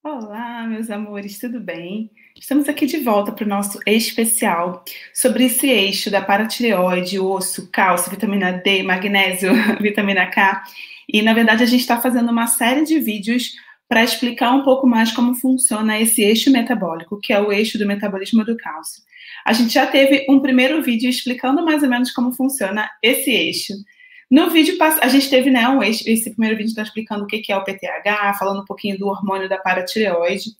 Olá, meus amores, tudo bem? Estamos aqui de volta para o nosso especial sobre esse eixo da paratireoide, osso, cálcio, vitamina D, magnésio, vitamina K. E, na verdade, a gente está fazendo uma série de vídeos para explicar um pouco mais como funciona esse eixo metabólico, que é o eixo do metabolismo do cálcio. A gente já teve um primeiro vídeo explicando mais ou menos como funciona esse eixo. No vídeo, a gente teve, né, esse primeiro vídeo está explicando o que é o PTH, falando um pouquinho do hormônio da paratireoide.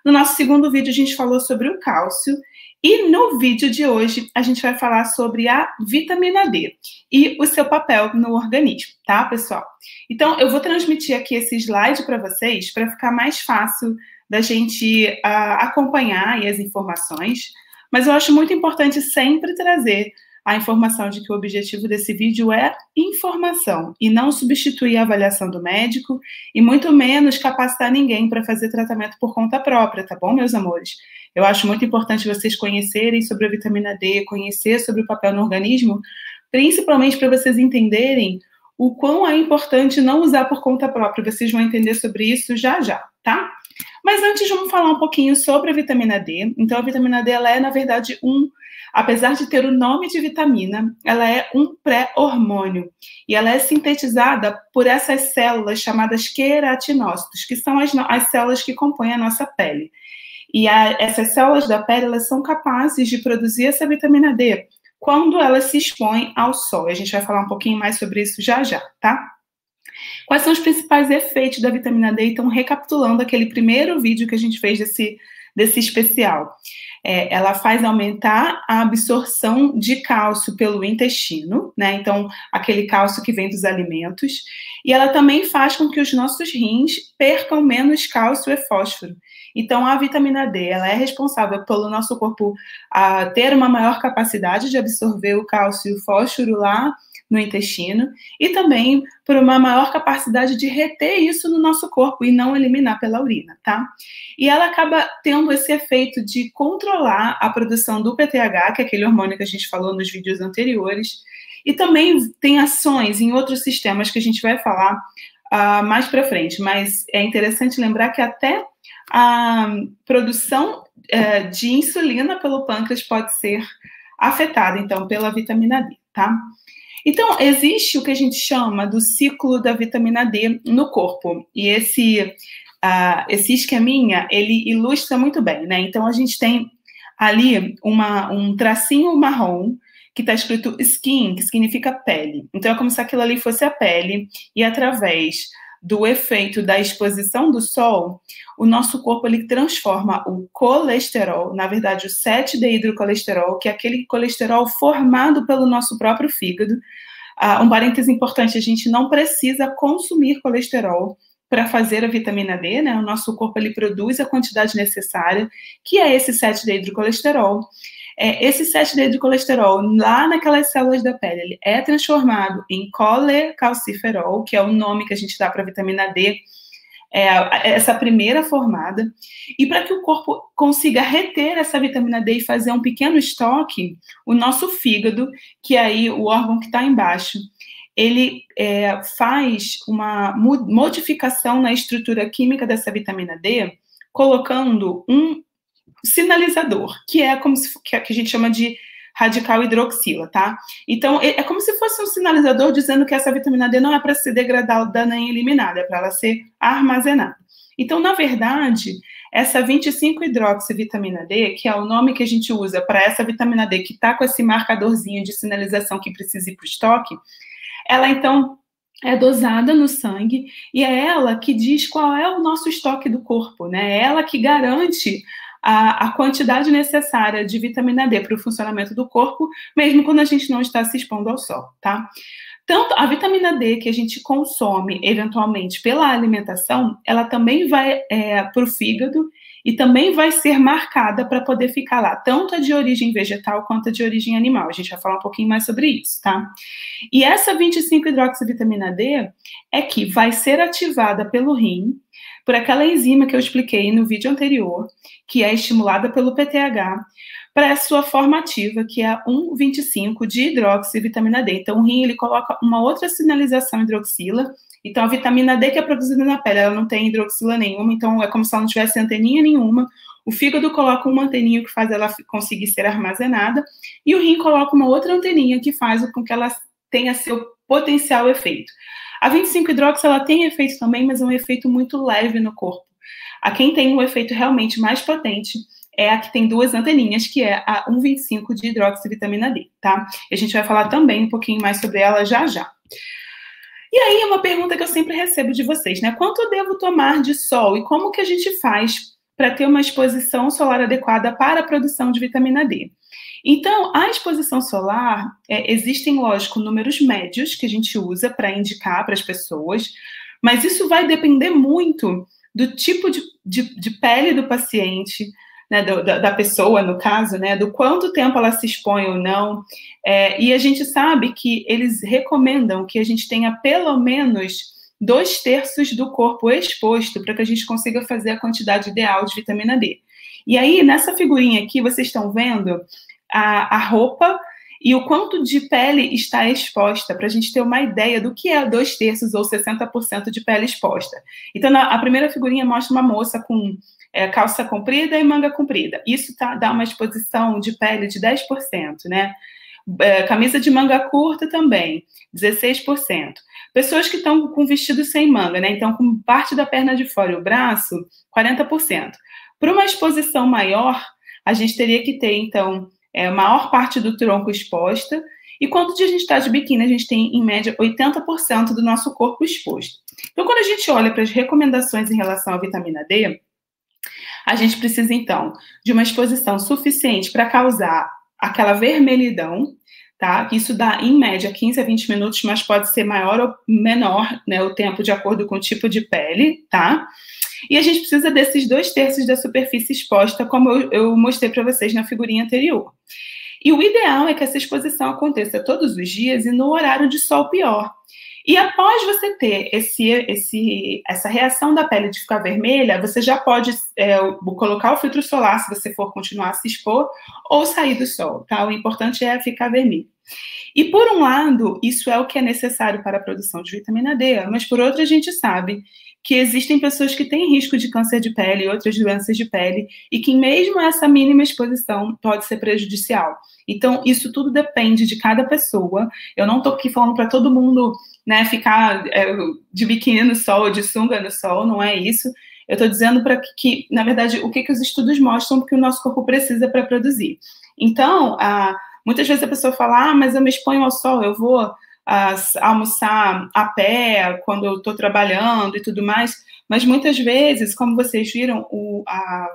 No nosso segundo vídeo, a gente falou sobre o cálcio. E no vídeo de hoje, a gente vai falar sobre a vitamina D e o seu papel no organismo, tá, pessoal? Então, eu vou transmitir aqui esse slide para vocês, para ficar mais fácil da gente acompanhar as informações. Mas eu acho muito importante sempre trazer a informação de que o objetivo desse vídeo é informação e não substituir a avaliação do médico e muito menos capacitar ninguém para fazer tratamento por conta própria, tá bom, meus amores? Eu acho muito importante vocês conhecerem sobre a vitamina D, conhecer sobre o papel no organismo, principalmente para vocês entenderem o quão é importante não usar por conta própria. Vocês vão entender sobre isso já já, tá? Mas antes, vamos falar um pouquinho sobre a vitamina D. Então, a vitamina D, ela é, na verdade, apesar de ter o nome de vitamina, ela é um pré-hormônio. E ela é sintetizada por essas células chamadas queratinócitos, que são as células que compõem a nossa pele. E essas células da pele, elas são capazes de produzir essa vitamina D quando elas se expõem ao sol. A gente vai falar um pouquinho mais sobre isso já já, tá? Quais são os principais efeitos da vitamina D? Então, recapitulando aquele primeiro vídeo que a gente fez desse especial. Ela faz aumentar a absorção de cálcio pelo intestino, né? Então, aquele cálcio que vem dos alimentos. E ela também faz com que os nossos rins percam menos cálcio e fósforo. Então, a vitamina D, ela é responsável pelo nosso corpo ter uma maior capacidade de absorver o cálcio e o fósforo lá no intestino, e também por uma maior capacidade de reter isso no nosso corpo e não eliminar pela urina, tá? E ela acaba tendo esse efeito de controlar a produção do PTH, que é aquele hormônio que a gente falou nos vídeos anteriores, e também tem ações em outros sistemas que a gente vai falar mais para frente, mas é interessante lembrar que até a produção de insulina pelo pâncreas pode ser afetada, então, pela vitamina D, tá? Então, existe o que a gente chama do ciclo da vitamina D no corpo. E esse esqueminha, ele ilustra muito bem, né? Então, a gente tem ali um tracinho marrom que está escrito skin, que significa pele. Então, é como se aquilo ali fosse a pele e através do efeito da exposição do sol, o nosso corpo ele transforma o colesterol, na verdade o 7-deidrocolesterol, que é aquele colesterol formado pelo nosso próprio fígado. Um parêntese importante, a gente não precisa consumir colesterol para fazer a vitamina D, né? O nosso corpo ele produz a quantidade necessária, que é esse 7-deidrocolesterol. Esse 7-deidrocolesterol, lá naquelas células da pele, ele é transformado em colecalciferol, que é o nome que a gente dá para a vitamina D, essa primeira formada. E para que o corpo consiga reter essa vitamina D e fazer um pequeno estoque, o nosso fígado, que é aí o órgão que está embaixo, ele faz uma modificação na estrutura química dessa vitamina D, colocando um sinalizador, que é como se, que a gente chama de radical hidroxila, tá? Então, é como se fosse um sinalizador dizendo que essa vitamina D não é para ser degradada nem eliminada, é para ela ser armazenada. Então, na verdade, essa 25-hidroxivitamina D, que é o nome que a gente usa para essa vitamina D que está com esse marcadorzinho de sinalização que precisa ir para o estoque, ela, então, é dosada no sangue e é ela que diz qual é o nosso estoque do corpo, né? É ela que garante a quantidade necessária de vitamina D para o funcionamento do corpo, mesmo quando a gente não está se expondo ao sol, tá? Tanto a vitamina D que a gente consome, eventualmente, pela alimentação, ela também vai para o fígado e também vai ser marcada para poder ficar lá, tanto a de origem vegetal quanto a de origem animal. A gente vai falar um pouquinho mais sobre isso, tá? E essa 25-hidroxivitamina D é que vai ser ativada pelo rim, por aquela enzima que eu expliquei no vídeo anterior, que é estimulada pelo PTH, para a sua forma ativa, que é a 1,25 de hidroxivitamina D. Então, o rim, ele coloca uma outra sinalização hidroxila. Então, a vitamina D que é produzida na pele, ela não tem hidroxila nenhuma, então é como se ela não tivesse anteninha nenhuma. O fígado coloca uma anteninha que faz ela conseguir ser armazenada, e o rim coloca uma outra anteninha que faz com que ela tenha seu potencial efeito. A 25-hidroxi, ela tem efeito também, mas é um efeito muito leve no corpo. A quem tem um efeito realmente mais potente é a que tem duas anteninhas, que é a 1,25 de hidroxivitamina D, tá? E a gente vai falar também um pouquinho mais sobre ela já já. E aí, uma pergunta que eu sempre recebo de vocês, né? Quanto eu devo tomar de sol e como que a gente faz para ter uma exposição solar adequada para a produção de vitamina D? Então, a exposição solar, existem, lógico, números médios que a gente usa para indicar para as pessoas, mas isso vai depender muito do tipo de pele do paciente, né, da pessoa, no caso, né, do quanto tempo ela se expõe ou não, e a gente sabe que eles recomendam que a gente tenha pelo menos 2/3 do corpo exposto para que a gente consiga fazer a quantidade ideal de vitamina D. E aí, nessa figurinha aqui, vocês estão vendo a roupa e o quanto de pele está exposta, para a gente ter uma ideia do que é 2/3 ou 60% de pele exposta. Então, a primeira figurinha mostra uma moça com calça comprida e manga comprida. Isso dá uma exposição de pele de 10%, né? Camisa de manga curta também, 16%. Pessoas que estão com vestido sem manga, né? Então, com parte da perna de fora e o braço, 40%. Para uma exposição maior, a gente teria que ter, então, a maior parte do tronco exposta. E quando a gente está de biquíni, a gente tem, em média, 80% do nosso corpo exposto. Então, quando a gente olha para as recomendações em relação à vitamina D, a gente precisa, então, de uma exposição suficiente para causar aquela vermelhidão, tá? Isso dá, em média, 15 a 20 minutos, mas pode ser maior ou menor, né, o tempo de acordo com o tipo de pele, tá? E a gente precisa desses 2/3 da superfície exposta, como eu mostrei para vocês na figurinha anterior. E o ideal é que essa exposição aconteça todos os dias e no horário de sol pior. E após você ter essa reação da pele de ficar vermelha, você já pode colocar o filtro solar, se você for continuar a se expor, ou sair do sol, tá? O importante é ficar vermelho. E, por um lado, isso é o que é necessário para a produção de vitamina D, mas, por outro, a gente sabe que existem pessoas que têm risco de câncer de pele e outras doenças de pele, e que mesmo essa mínima exposição pode ser prejudicial. Então, isso tudo depende de cada pessoa. Eu não estou aqui falando para todo mundo, né, ficar de biquíni no sol, de sunga no sol, não é isso. Eu estou dizendo para que, na verdade, o que os estudos mostram que o nosso corpo precisa para produzir. Então, muitas vezes a pessoa fala, mas eu me exponho ao sol, eu vou almoçar a pé quando eu estou trabalhando e tudo mais, mas muitas vezes, como vocês viram, a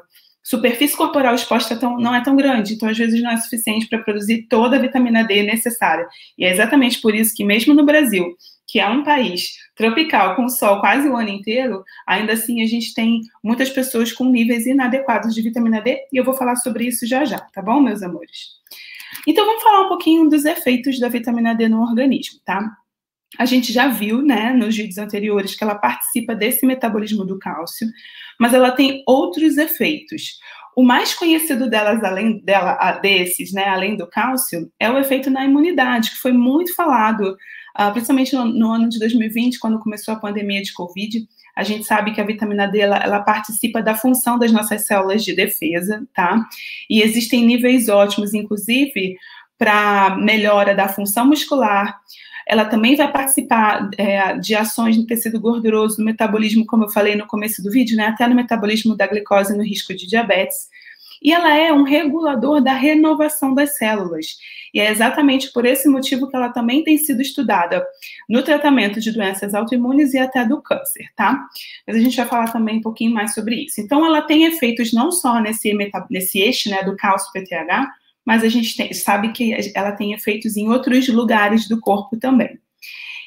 superfície corporal exposta não é tão grande, então às vezes não é suficiente para produzir toda a vitamina D necessária. E é exatamente por isso que mesmo no Brasil, que é um país tropical, com sol quase o ano inteiro, ainda assim a gente tem muitas pessoas com níveis inadequados de vitamina D, e eu vou falar sobre isso já já, tá bom, meus amores? Então, vamos falar um pouquinho dos efeitos da vitamina D no organismo, tá? A gente já viu, né, nos vídeos anteriores, que ela participa desse metabolismo do cálcio, mas ela tem outros efeitos. O mais conhecido delas, desses, né, além do cálcio, é o efeito na imunidade, que foi muito falado, principalmente no ano de 2020, quando começou a pandemia de Covid. A gente sabe que a vitamina D, ela participa da função das nossas células de defesa, tá? E existem níveis ótimos, inclusive, para melhora da função muscular. Ela também vai participar de ações no tecido gorduroso, no metabolismo, como eu falei no começo do vídeo, né? Até no metabolismo da glicose no risco de diabetes. E ela é um regulador da renovação das células. E é exatamente por esse motivo que ela também tem sido estudada no tratamento de doenças autoimunes e até do câncer, tá? Mas a gente vai falar também um pouquinho mais sobre isso. Então, ela tem efeitos não só nesse eixo, né, do cálcio PTH, mas a gente sabe que ela tem efeitos em outros lugares do corpo também.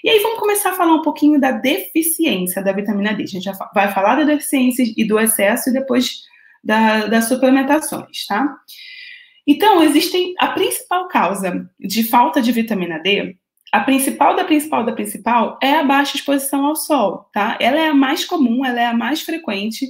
E aí, vamos começar a falar um pouquinho da deficiência da vitamina D. A gente já vai falar da deficiência e do excesso e depois das suplementações, tá? Então, existem a principal causa de falta de vitamina D, a principal da principal é a baixa exposição ao sol, tá? Ela é a mais comum, ela é a mais frequente,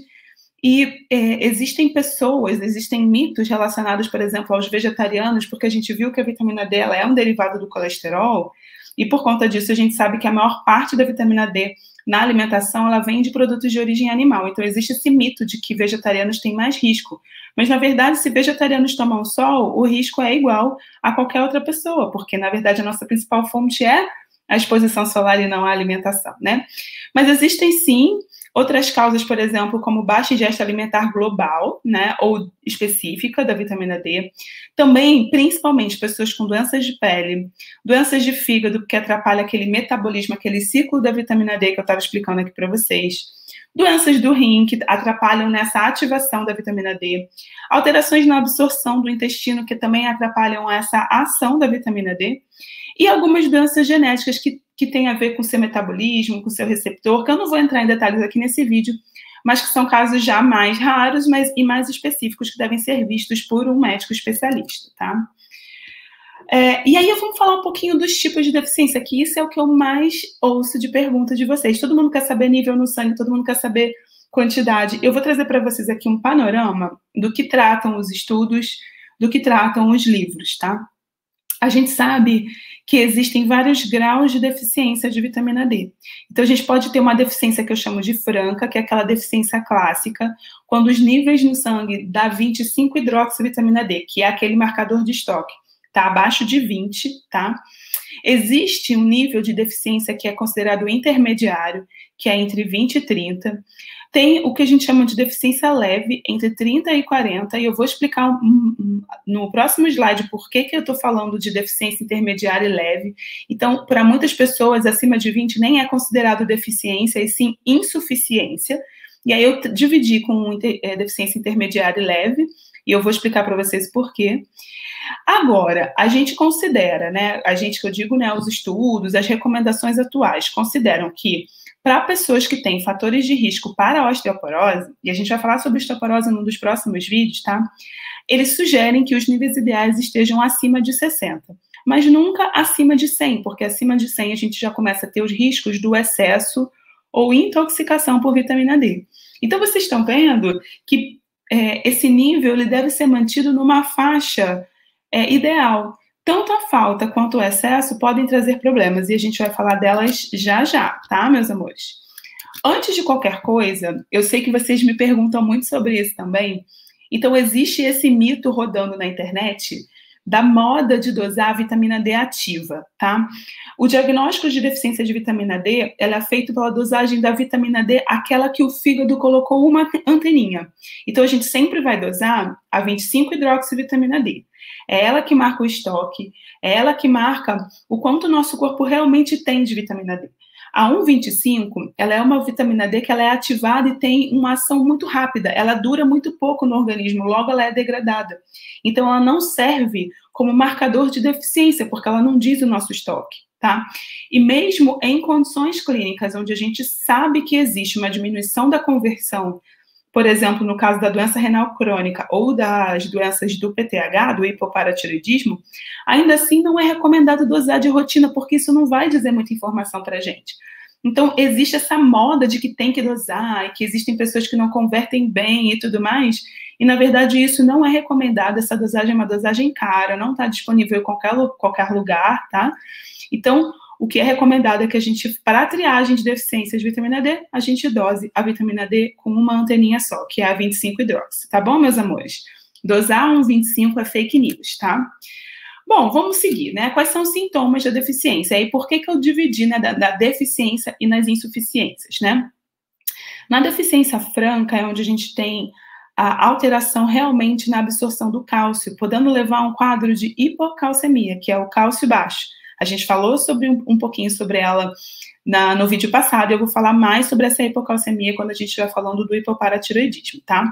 E existem pessoas, existem mitos relacionados, por exemplo, aos vegetarianos, porque a gente viu que a vitamina D ela é um derivado do colesterol, e por conta disso a gente sabe que a maior parte da vitamina D na alimentação ela vem de produtos de origem animal. Então existe esse mito de que vegetarianos têm mais risco. Mas, na verdade, se vegetarianos tomam sol, o risco é igual a qualquer outra pessoa, porque, na verdade, a nossa principal fonte é a exposição solar e não a alimentação, né? Mas existem, sim, outras causas, por exemplo, como baixa ingesta alimentar global, né, ou específica da vitamina D. Também, principalmente, pessoas com doenças de pele, doenças de fígado, que atrapalha aquele metabolismo, aquele ciclo da vitamina D que eu estava explicando aqui para vocês. Doenças do rim, que atrapalham nessa ativação da vitamina D. Alterações na absorção do intestino, que também atrapalham essa ação da vitamina D. E algumas doenças genéticas que têm a ver com o seu metabolismo, com o seu receptor, que eu não vou entrar em detalhes aqui nesse vídeo, mas que são casos já mais raros e mais específicos que devem ser vistos por um médico especialista, tá? E aí vamos falar um pouquinho dos tipos de deficiência, que isso é o que eu mais ouço de pergunta de vocês. Todo mundo quer saber nível no sangue, todo mundo quer saber quantidade. Eu vou trazer para vocês aqui um panorama do que tratam os estudos, do que tratam os livros, tá? A gente sabe que existem vários graus de deficiência de vitamina D. Então, a gente pode ter uma deficiência que eu chamo de franca, que é aquela deficiência clássica, quando os níveis no sangue da 25-hidroxivitamina D, que é aquele marcador de estoque, está abaixo de 20, tá? Existe um nível de deficiência que é considerado intermediário, que é entre 20 e 30. Tem o que a gente chama de deficiência leve, entre 30 e 40, e eu vou explicar no próximo slide por que eu estou falando de deficiência intermediária e leve. Então, para muitas pessoas, acima de 20 nem é considerado deficiência, e sim insuficiência. E aí eu dividi com deficiência intermediária e leve, e eu vou explicar para vocês por quê. Agora, a gente considera, né, a gente que eu digo, né, os estudos, as recomendações atuais, consideram que para pessoas que têm fatores de risco para a osteoporose, e a gente vai falar sobre osteoporose num dos próximos vídeos, tá? Eles sugerem que os níveis ideais estejam acima de 60, mas nunca acima de 100, porque acima de 100 a gente já começa a ter os riscos do excesso ou intoxicação por vitamina D. Então, vocês estão vendo que esse nível ele deve ser mantido numa faixa ideal. Tanto a falta quanto o excesso podem trazer problemas, e a gente vai falar delas já já, tá, meus amores? Antes de qualquer coisa, eu sei que vocês me perguntam muito sobre isso também, então existe esse mito rodando na internet da moda de dosar a vitamina D ativa, tá? O diagnóstico de deficiência de vitamina D, ela é feito pela dosagem da vitamina D, aquela que o fígado colocou uma anteninha. Então, a gente sempre vai dosar a 25-hidroxivitamina D. É ela que marca o estoque, é ela que marca o quanto o nosso corpo realmente tem de vitamina D. A 1,25, ela é uma vitamina D que ela é ativada e tem uma ação muito rápida, ela dura muito pouco no organismo, logo ela é degradada. Então, ela não serve como marcador de deficiência, porque ela não diz o nosso estoque, tá? E mesmo em condições clínicas, onde a gente sabe que existe uma diminuição da conversão, por exemplo, no caso da doença renal crônica ou das doenças do PTH, do hipoparatiroidismo, ainda assim não é recomendado dosar de rotina, porque isso não vai dizer muita informação para a gente. Então, existe essa moda de que tem que dosar, e que existem pessoas que não convertem bem e tudo mais, e, na verdade, isso não é recomendado, essa dosagem é uma dosagem cara, não está disponível em qualquer lugar, tá? Então, o que é recomendado é que a gente, para a triagem de deficiência de vitamina D, a gente dose a vitamina D com uma anteninha só, que é a 25-hidroxi, tá bom, meus amores? Dosar 1,25 é fake news, tá? Bom, vamos seguir, né? Quais são os sintomas da deficiência? E por que eu dividi, né, da deficiência e nas insuficiências, né? Na deficiência franca é onde a gente tem a alteração realmente na absorção do cálcio, podendo levar a um quadro de hipocalcemia, que é o cálcio baixo. A gente falou sobre um pouquinho sobre ela no vídeo passado, eu vou falar mais sobre essa hipocalcemia quando a gente estiver falando do hipoparatiroidismo, tá?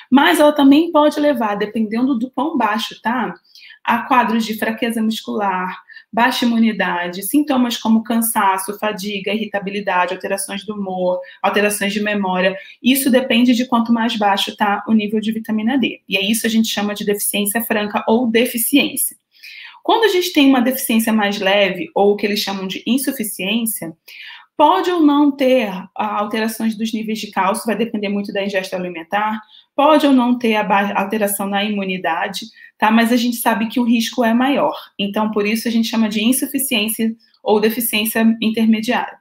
Mas ela também pode levar, dependendo do quão baixo, tá? A quadros de fraqueza muscular, baixa imunidade, sintomas como cansaço, fadiga, irritabilidade, alterações do humor, alterações de memória. Isso depende de quanto mais baixo está o nível de vitamina D. E é isso a gente chama de deficiência franca ou deficiência. Quando a gente tem uma deficiência mais leve, ou o que eles chamam de insuficiência, Pode ou não ter alterações dos níveis de cálcio, vai depender muito da ingesta alimentar, pode ou não ter alteração na imunidade, tá? Mas a gente sabe que o risco é maior. Então, por isso a gente chama de insuficiência ou deficiência intermediária.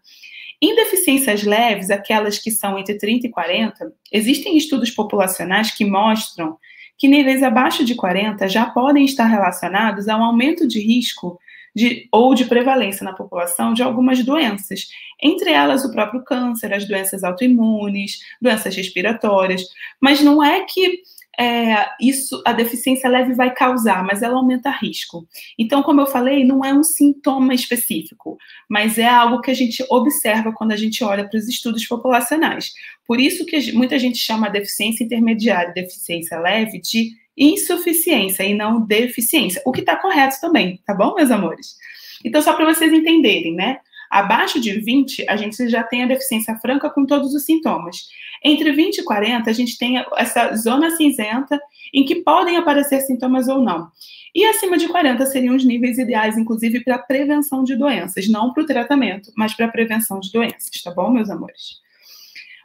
Em deficiências leves, aquelas que são entre 30 e 40, existem estudos populacionais que mostram que níveis abaixo de 40 já podem estar relacionados a um aumento de risco ou de prevalência na população de algumas doenças, entre elas o próprio câncer, as doenças autoimunes, doenças respiratórias, mas não é que isso, a deficiência leve vai causar, mas ela aumenta risco. Então, como eu falei, não é um sintoma específico, mas é algo que a gente observa quando a gente olha para os estudos populacionais. Por isso que muita gente chama a deficiência intermediária, deficiência leve, de insuficiência e não deficiência, o que está correto também, tá bom, meus amores? Então, só para vocês entenderem, né? Abaixo de 20, a gente já tem a deficiência franca com todos os sintomas. Entre 20 e 40, a gente tem essa zona cinzenta em que podem aparecer sintomas ou não. E acima de 40 seriam os níveis ideais, inclusive, para prevenção de doenças, não para o tratamento, mas para a prevenção de doenças, tá bom, meus amores?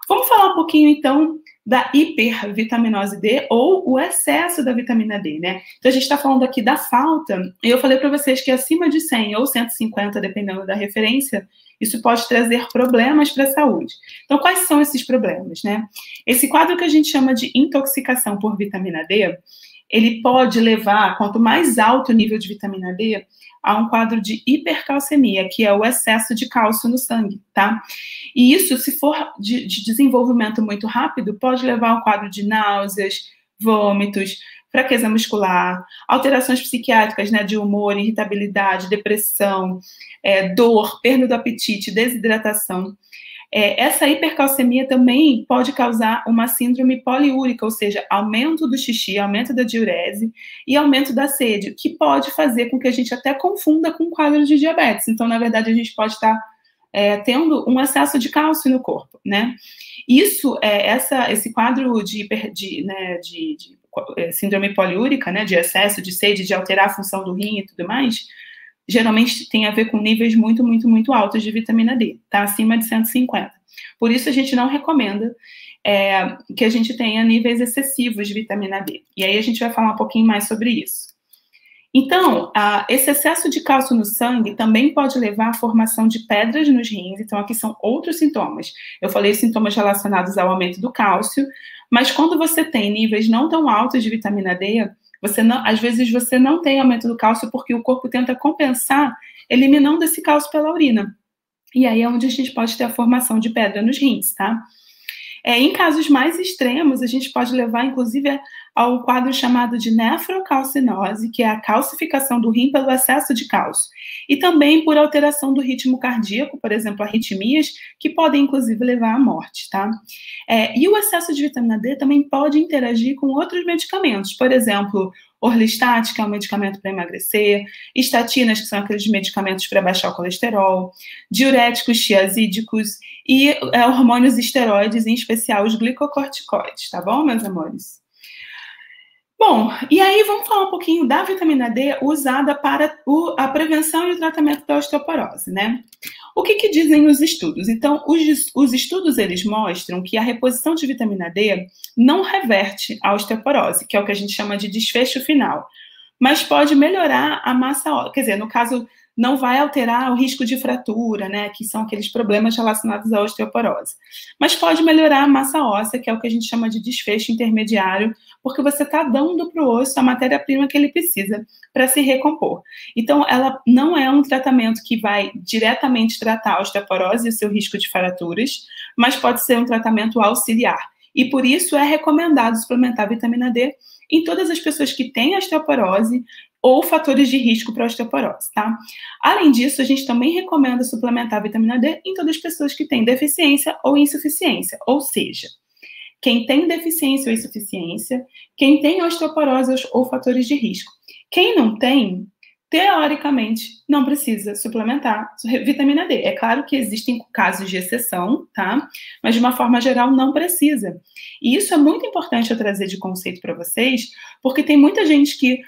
Vamos falar um pouquinho, então, da hipervitaminose D ou o excesso da vitamina D, né? Então, a gente está falando aqui da falta, e eu falei para vocês que acima de 100 ou 150, dependendo da referência, isso pode trazer problemas para a saúde. Então, quais são esses problemas, né? Esse quadro que a gente chama de intoxicação por vitamina D, ele pode levar, quanto mais alto o nível de vitamina D, a um quadro de hipercalcemia, que é o excesso de cálcio no sangue, tá? E isso, se for de desenvolvimento muito rápido, pode levar a um quadro de náuseas, vômitos, fraqueza muscular, alterações psiquiátricas, né, de humor, irritabilidade, depressão, dor, perda do apetite, desidratação. Essa hipercalcemia também pode causar uma síndrome poliúrica, ou seja, aumento do xixi, aumento da diurese e aumento da sede, que pode fazer com que a gente até confunda com um quadro de diabetes. Então, na verdade, a gente pode estar tendo um excesso de cálcio no corpo, né? Isso, esse quadro de síndrome poliúrica, né, de excesso de sede, de alterar a função do rim e tudo mais, geralmente tem a ver com níveis muito, muito, muito altos de vitamina D, tá? Acima de 150. Por isso, a gente não recomenda que a gente tenha níveis excessivos de vitamina D. E aí, a gente vai falar um pouquinho mais sobre isso. Então, esse excesso de cálcio no sangue também pode levar à formação de pedras nos rins. Então, aqui são outros sintomas. Eu falei sintomas relacionados ao aumento do cálcio, mas quando você tem níveis não tão altos de vitamina D, às vezes você não tem aumento do cálcio porque o corpo tenta compensar eliminando esse cálcio pela urina. E aí é onde a gente pode ter a formação de pedra nos rins, tá? Em casos mais extremos, a gente pode levar, inclusive, ao quadro chamado de nefrocalcinose, que é a calcificação do rim pelo excesso de cálcio. E também por alteração do ritmo cardíaco, por exemplo, arritmias, que podem, inclusive, levar à morte, tá? E o excesso de vitamina D também pode interagir com outros medicamentos, por exemplo, orlistat, que é um medicamento para emagrecer, estatinas, que são aqueles medicamentos para baixar o colesterol, diuréticos tiazídicos e hormônios esteroides, em especial os glicocorticoides, tá bom, meus amores? Bom, e aí vamos falar um pouquinho da vitamina D usada para a prevenção e o tratamento da osteoporose, né? O que dizem os estudos? Então, os estudos, eles mostram que a reposição de vitamina D não reverte a osteoporose, que é o que a gente chama de desfecho final, mas pode melhorar a massa óssea, quer dizer, no caso, não vai alterar o risco de fratura, né, que são aqueles problemas relacionados à osteoporose, mas pode melhorar a massa óssea, que é o que a gente chama de desfecho intermediário, porque você está dando para o osso a matéria-prima que ele precisa para se recompor. Então, ela não é um tratamento que vai diretamente tratar a osteoporose e o seu risco de fraturas, mas pode ser um tratamento auxiliar. E por isso é recomendado suplementar vitamina D em todas as pessoas que têm osteoporose ou fatores de risco para osteoporose, tá? Além disso, a gente também recomenda suplementar vitamina D em todas as pessoas que têm deficiência ou insuficiência, ou seja, quem tem deficiência ou insuficiência, quem tem osteoporose ou fatores de risco. Quem não tem, teoricamente, não precisa suplementar vitamina D. É claro que existem casos de exceção, tá? Mas, de uma forma geral, não precisa. E isso é muito importante eu trazer de conceito para vocês, porque tem muita gente que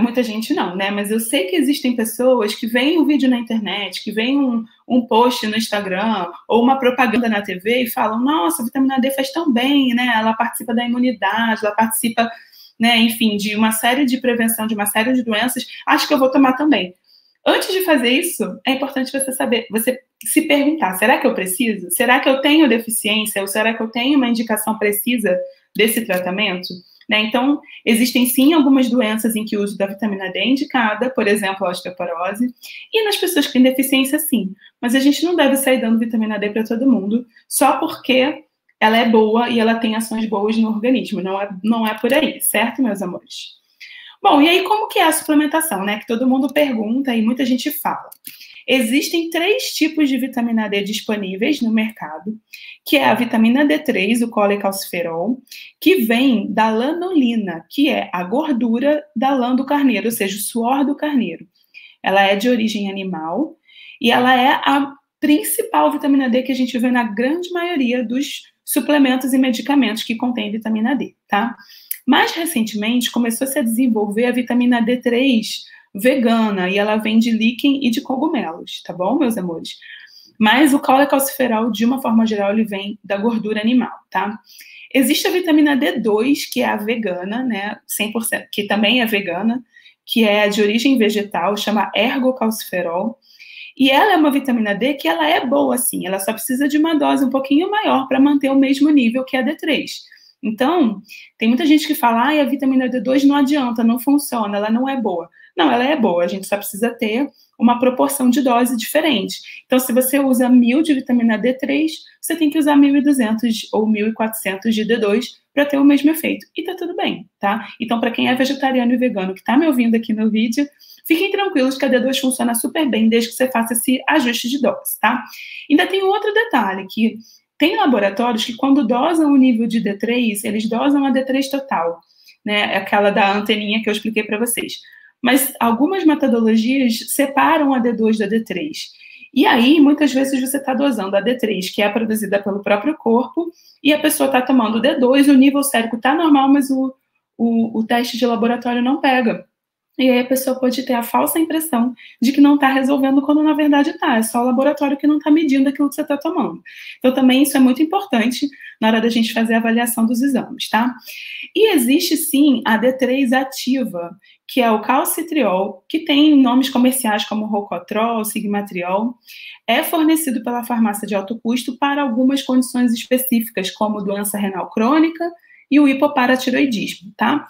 muita gente não, né? Mas eu sei que existem pessoas que veem um vídeo na internet, que veem um post no Instagram ou uma propaganda na TV e falam, nossa, a vitamina D faz tão bem, né? Ela participa da imunidade, ela participa, né, enfim, de uma série de prevenção, de uma série de doenças, acho que eu vou tomar também. Antes de fazer isso, é importante você saber, você se perguntar, será que eu preciso? Será que eu tenho deficiência? Ou será que eu tenho uma indicação precisa desse tratamento? Né? Então, existem sim algumas doenças em que o uso da vitamina D é indicada, por exemplo, a osteoporose, e nas pessoas que têm deficiência, sim. Mas a gente não deve sair dando vitamina D para todo mundo, só porque ela é boa e ela tem ações boas no organismo. Não é por aí, certo, meus amores? Bom, e aí como que é a suplementação, né? Que todo mundo pergunta e muita gente fala. Existem 3 tipos de vitamina D disponíveis no mercado, que é a vitamina D3, o colecalciferol, que vem da lanolina, que é a gordura da lã do carneiro, ou seja, o suor do carneiro. Ela é de origem animal e ela é a principal vitamina D que a gente vê na grande maioria dos suplementos e medicamentos que contêm vitamina D, tá? Mais recentemente, começou-se a desenvolver a vitamina D3 vegana, e ela vem de líquen e de cogumelos, tá bom, meus amores? Mas o colecalciferol, de uma forma geral, ele vem da gordura animal, tá? Existe a vitamina D2, que é a vegana, né, 100%, que também é vegana, que é de origem vegetal, chama ergocalciferol, e ela é uma vitamina D que ela é boa, sim, ela só precisa de uma dose um pouquinho maior para manter o mesmo nível que a D3. Então, tem muita gente que fala, a vitamina D2 não adianta, não funciona, ela não é boa. Não, ela é boa, a gente só precisa ter uma proporção de dose diferente. Então, se você usa 1.000 de vitamina D3, você tem que usar 1.200 ou 1.400 de D2 para ter o mesmo efeito. E tá tudo bem, tá? Então, para quem é vegetariano e vegano que tá me ouvindo aqui no vídeo, fiquem tranquilos que a D2 funciona super bem desde que você faça esse ajuste de dose, tá? Ainda tem um outro detalhe, que tem laboratórios que, quando dosam o nível de D3, eles dosam a D3 total, né? Aquela da anteninha que eu expliquei para vocês. Mas algumas metodologias separam a D2 da D3. E aí, muitas vezes, você está dosando a D3, que é produzida pelo próprio corpo, e a pessoa está tomando o D2, o nível sérico está normal, mas o teste de laboratório não pega. E aí a pessoa pode ter a falsa impressão de que não está resolvendo, quando na verdade está. É só o laboratório que não está medindo aquilo que você está tomando. Então também isso é muito importante na hora da gente fazer a avaliação dos exames, tá? E existe sim a D3 ativa, que é o calcitriol, que tem nomes comerciais como Rocotrol, Sigmatriol. É fornecido pela farmácia de alto custo para algumas condições específicas, como doença renal crônica e o hipoparatiroidismo, tá?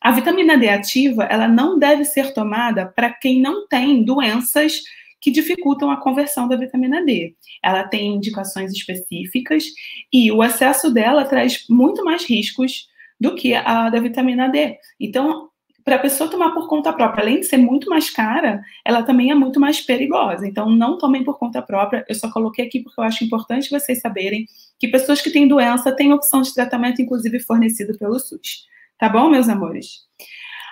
A vitamina D ativa, ela não deve ser tomada para quem não tem doenças que dificultam a conversão da vitamina D. Ela tem indicações específicas e o excesso dela traz muito mais riscos do que a da vitamina D. Então, para a pessoa tomar por conta própria, além de ser muito mais cara, ela também é muito mais perigosa. Então, não tomem por conta própria. Eu só coloquei aqui porque eu acho importante vocês saberem que pessoas que têm doença têm opção de tratamento, inclusive fornecido pelo SUS. Tá bom, meus amores?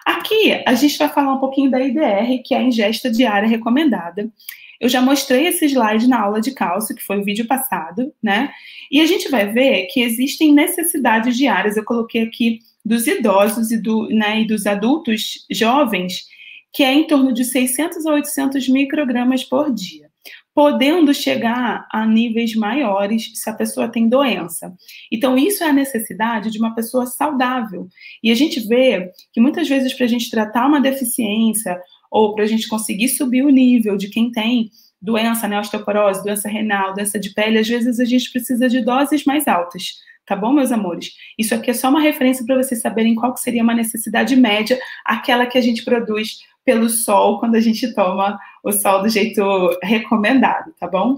Aqui, a gente vai falar um pouquinho da IDR, que é a ingesta diária recomendada. Eu já mostrei esse slide na aula de cálcio, que foi o vídeo passado, né? E a gente vai ver que existem necessidades diárias. Eu coloquei aqui dos idosos e dos adultos jovens, que é em torno de 600 a 800 microgramas por dia, podendo chegar a níveis maiores se a pessoa tem doença. Então, isso é a necessidade de uma pessoa saudável. E a gente vê que muitas vezes, para a gente tratar uma deficiência ou para a gente conseguir subir o nível de quem tem doença, né, osteoporose, doença renal, doença de pele, às vezes a gente precisa de doses mais altas. Tá bom, meus amores? Isso aqui é só uma referência para vocês saberem qual que seria uma necessidade média, aquela que a gente produz pelo sol, quando a gente toma o sol do jeito recomendado, tá bom?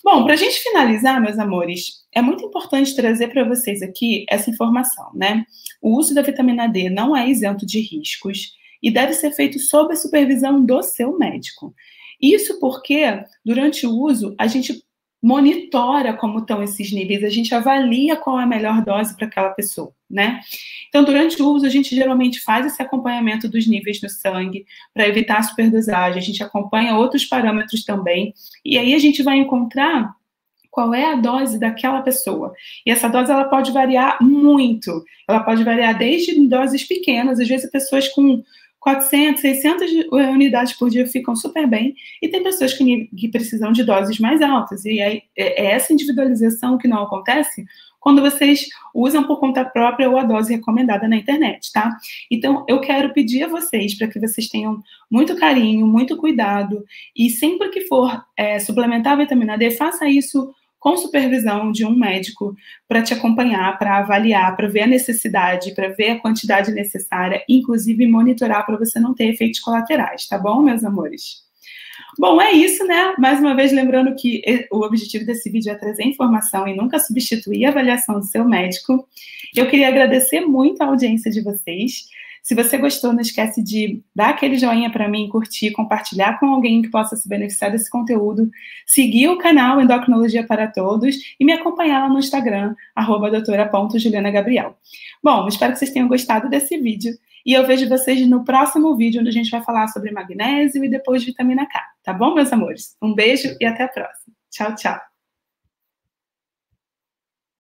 Bom, para a gente finalizar, meus amores, é muito importante trazer para vocês aqui essa informação, né? O uso da vitamina D não é isento de riscos e deve ser feito sob a supervisão do seu médico. Isso porque, durante o uso, a gente monitora como estão esses níveis, a gente avalia qual é a melhor dose para aquela pessoa, né? Então, durante o uso, a gente geralmente faz esse acompanhamento dos níveis no sangue para evitar a superdosagem, a gente acompanha outros parâmetros também, e aí a gente vai encontrar qual é a dose daquela pessoa. E essa dose, ela pode variar muito, ela pode variar desde doses pequenas, às vezes pessoas com 400, 600 unidades por dia ficam super bem, e tem pessoas que precisam de doses mais altas, e aí é essa individualização que não acontece quando vocês usam por conta própria ou a dose recomendada na internet, tá? Então, eu quero pedir a vocês para que vocês tenham muito carinho, muito cuidado, e sempre que for suplementar a vitamina D, faça isso com supervisão de um médico para te acompanhar, para avaliar, para ver a necessidade, para ver a quantidade necessária, inclusive monitorar para você não ter efeitos colaterais, tá bom, meus amores? Bom, é isso, né? Mais uma vez, lembrando que o objetivo desse vídeo é trazer informação e nunca substituir a avaliação do seu médico. Eu queria agradecer muito a audiência de vocês. Se você gostou, não esquece de dar aquele joinha para mim, curtir, compartilhar com alguém que possa se beneficiar desse conteúdo, seguir o canal Endocrinologia para Todos e me acompanhar lá no Instagram, @doutora.julianagabriel. Bom, espero que vocês tenham gostado desse vídeo e eu vejo vocês no próximo vídeo, onde a gente vai falar sobre magnésio e depois vitamina K, tá bom, meus amores? Um beijo e até a próxima. Tchau, tchau.